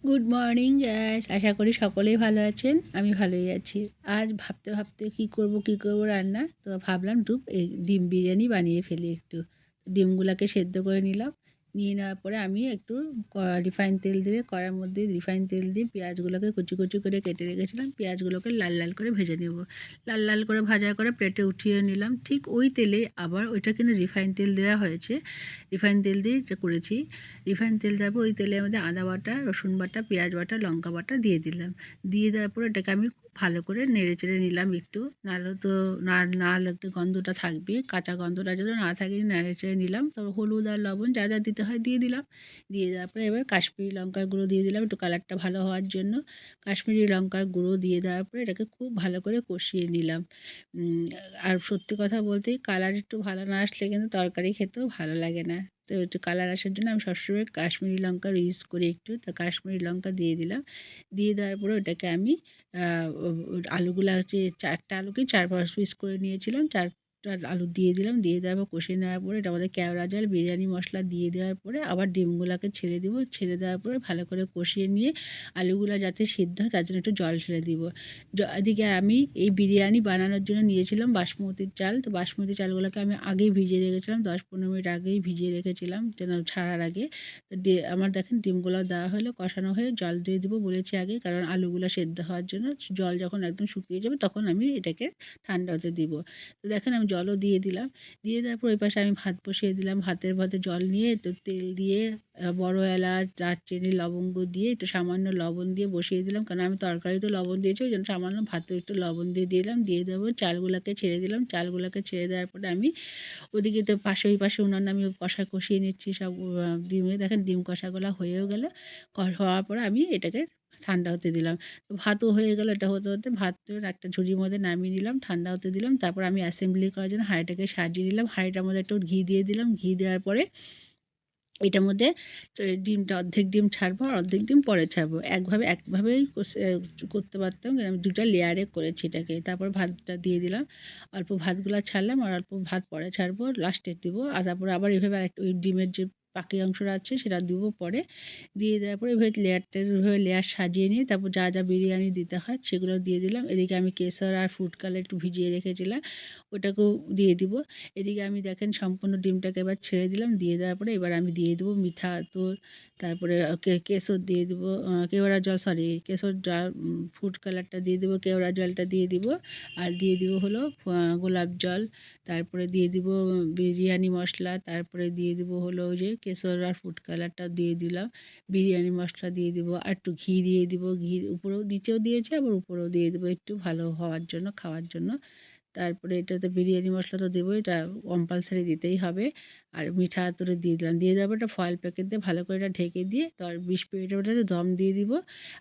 Good morning gas, আশা করি সকলেই ভালো আছেন। আমি ভালোই আছি। আজ ভাবতে ভাবতে কী করব রান্না, তো ভাবলাম ডিম বিরিয়ানি বানিয়ে ফেলি একটু। ডিমগুলাকে সেদ্ধ করে নিলাম। নিয়ে নেওয়ার পরে আমি একটু রিফাইন তেল দিয়ে, কড়ার মধ্যে রিফাইন তেল দিয়ে পেঁয়াজগুলোকে কুচি কুচি করে কেটে রেখেছিলাম। পেঁয়াজগুলোকে লাল লাল করে ভেজে নেব। লাল লাল করে ভাজা করে প্লেটে উঠিয়ে নিলাম। ঠিক ওই তেলে আবার ওইটা কিন্তু রিফাইন তেল দেওয়া হয়েছে। রিফাইন তেল দিয়ে এটা করেছি। রিফাইন তেল দেওয়ার পর ওই তেলের মধ্যে আদা বাটা, রসুন বাটা, পেঁয়াজ বাটা, লঙ্কা বাটা দিয়ে দিলাম। দিয়ে দেওয়ার পর এটাকে আমি খুব ভালো করে নেড়ে চেড়ে নিলাম একটু। নাহলে তো নাহলে একটু গন্ধটা থাকবে, কাঁচা গন্ধটা যদি না থাকে নেড়ে চেড়ে নিলাম। তারপর হলুদ আর লবণ যা যা দিতে হয় দিয়ে দিলাম। দিয়ে দেওয়ার পরে এবার কাশ্মীরি লঙ্কার গুঁড়ো দিয়ে দিলাম একটু কালারটা ভালো হওয়ার জন্য। কাশ্মীরি লঙ্কার গুঁড়ো দিয়ে দেওয়ার পরে এটাকে খুব ভালো করে কষিয়ে নিলাম। আর সত্যি কথা বলতে কালার একটু ভালো না আসলে কিন্তু তরকারি খেতেও ভালো লাগে না। তো একটু কালার আসার জন্য আমি সবসময় কাশ্মীরি লঙ্কার ইউজ করি একটু। তো কাশ্মীরি লঙ্কা দিয়ে দিলাম। দিয়ে দেওয়ার পরে ওটাকে আমি আলুগুলা হচ্ছে ৪ টা আলুকে ৪-৫ পিস করে নিয়েছিলাম। ৪ টা আলু দিয়ে দিলাম। দিয়ে দেওয়ার পর কষিয়ে নেওয়ার পরে এটার মধ্যে কেওড়া জল, বিরিয়ানি মশলা দিয়ে দেওয়ার পরে আবার ডিমগুলাকে ছেড়ে দিব। ছেড়ে দেওয়ার পরে ভালো করে কষিয়ে নিয়ে আলুগুলা যাতে সিদ্ধ হয় তার জন্য একটু জল ছেড়ে দিব। এদিকে আমি এই বিরিয়ানি বানানোর জন্য নিয়েছিলাম বাসমতির চাল। তো বাসমতি চালগুলোকে আমি আগেই ভিজিয়ে রেখেছিলাম, ১০-১৫ মিনিট আগেই ভিজিয়ে রেখেছিলাম যেন ছাড়ার আগে। তো আমার দেখেন ডিমগুলো দেওয়া হলো, কষানো হয়ে জল দিয়ে দিব বলেছি আগে, কারণ আলুগুলো সেদ্ধ হওয়ার জন্য। জল যখন একদম শুকিয়ে যাবে তখন আমি এটাকে ঠান্ডা হতে দিব। তো দেখেন আমি জলও দিয়ে দিলাম। দিয়ে দেওয়ার পর ওই পাশে আমি ভাত বসিয়ে দিলাম। ভাতের মধ্যে জল নিয়ে একটু তেল দিয়ে বড় এলাচ, দারচিনি, লবঙ্গ দিয়ে একটু সামান্য লবণ দিয়ে বসিয়ে দিলাম, কারণ আমি তরকারিতে লবণ দিয়েছি, ওই জন্য সামান্য ভাতেও একটু লবণ দিয়ে দিলাম। দিয়ে দেবো চালগুলোকে ছেড়ে দিলাম। চালগুলোকে ছেড়ে দেওয়ার পরে আমি ওদিকে তো পাশে ওই পাশে উনানে আমি কষিয়ে নিচ্ছি সব। ডিমে দেখেন ডিম কষাগুলো হয়েও গেল। হওয়ার পরে আমি এটাকে ঠান্ডা হতে দিলাম। তো ভাতও হয়ে গেল। এটা হতে হতে ভাতের একটা ঝুড়ির মধ্যে নামিয়ে নিলাম, ঠান্ডা হতে দিলাম। তারপর আমি অ্যাসেম্বলি করার জন্য হাঁড়িটাকে সাজিয়ে নিলাম। হাঁড়িটার মধ্যে একটু ঘি দিয়ে দিলাম। ঘি দেওয়ার পরে এটার মধ্যে ডিমটা অর্ধেক ডিম ছাড়বো আর অর্ধেক ডিম পরে ছাড়বো। একভাবেই করতে পারতাম, কিন্তু আমি ২ টা লেয়ারে করেছি এটাকে। তারপর ভাতটা দিয়ে দিলাম। অল্প ভাতগুলা ছাড়লাম আর অল্প ভাত পরে ছাড়বো, লাস্টে দিব। আর তারপরে আবার এভাবে আরেকটা ওই ডিমের যে বাকি অংশটা আছে সেটা দিব পরে। দিয়ে দেওয়ার পরে এভাবে লেয়ার সাজিয়ে নিয়ে তারপর যা যা বিরিয়ানি দিতে হয় সেগুলো দিয়ে দিলাম। এদিকে আমি কেশর আর ফুড কালার একটু ভিজিয়ে রেখেছিলাম, ওটাকেও দিয়ে দিব। এদিকে আমি দেখেন সম্পূর্ণ ডিমটাকে এবার ছেড়ে দিলাম। দিয়ে দেওয়ার পরে এবার আমি দিয়ে দেবো মিঠা আতর, তারপরে কেশর দিয়ে দেবো, কেওড়া জল, সরি কেশর জল, ফুড কালারটা দিয়ে দেবো, কেওড়া জলটা দিয়ে দিব। আর দিয়ে দিব হলো গোলাপ জল। তারপরে দিয়ে দিব বিরিয়ানি মশলা। তারপরে দিয়ে দিব হলো ওই যে কেশর আর ফুড কালারটা দিয়ে দিলাম। বিরিয়ানি মশলা দিয়ে দিব আর একটু ঘি দিয়ে দিব। ঘি উপরেও নিচেও দিয়েছি, আবার উপরেও দিয়ে দেবো একটু ভালো হওয়ার জন্য, খাওয়ার জন্য। তারপরে এটাতে বিরিয়ানি মশলা তো দেবোই, এটা কম্পালসারি দিতেই হবে। আর মিঠা আতরে দিয়ে দিলাম। দিয়ে দেওয়ার পর একটা ফয়েল প্যাকেট দিয়ে ভালো করে এটা ঢেকে দিয়ে তো আর ২০ মিনিটের মধ্যে দম দিয়ে দিব।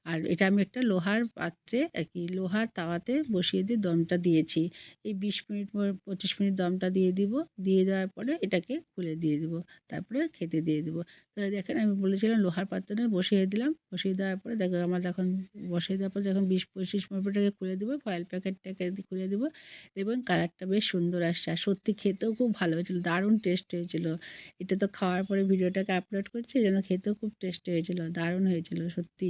আর এটা আমি একটা লোহার পাত্রে আর কি লোহার তাওয়াতে বসিয়ে দিয়ে দমটা দিয়েছি। এই ২০ মিনিট ২৫ মিনিট দমটা দিয়ে দিব। দিয়ে দেওয়ার পরে এটাকে খুলে দিয়ে দিব। তারপরে খেতে দিয়ে দিব। তো দেখেন আমি বলেছিলাম লোহার পাত্রে বসিয়ে দিলাম। বসিয়ে দেওয়ার পরে দেখো আমার যখন বসিয়ে দেওয়ার পর যখন ২০-২৫ মিনিট পর এটাকে খুলে দেবো, ফয়েল প্যাকেটটাকে খুলে দেবো। এবং কালারটা বেশ সুন্দর আসছে। আর সত্যি খেতেও খুব ভালো হয়েছিল, দারুণ টেস্ট হয়েছিল। এটা তো খাওয়ার পরে ভিডিওটাকে আপলোড করছি, যেন খেতেও খুব টেস্টি হয়েছিল, দারুণ হয়েছিল সত্যি।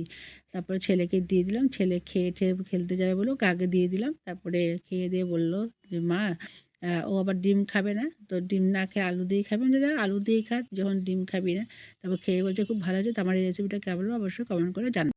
তারপরে ছেলেকে দিয়ে দিলাম। ছেলে খেয়ে টেয়ে খেলতে যাবে বলে ওকে আগে দিয়ে দিলাম। তারপরে খেয়ে দিয়ে বলল যে মা, ও আবার ডিম খাবে না, তো ডিম না খেয়ে আলু দিয়েই খাবে। আমি বললাম, আলু দিয়েই খা যখন ডিম খাবি না। তারপর খেয়ে বলছে খুব ভালো হয়েছে। তো আমার এই রেসিপিটা কেমন লাগলো অবশ্যই কমেন্ট করে জানাবেন।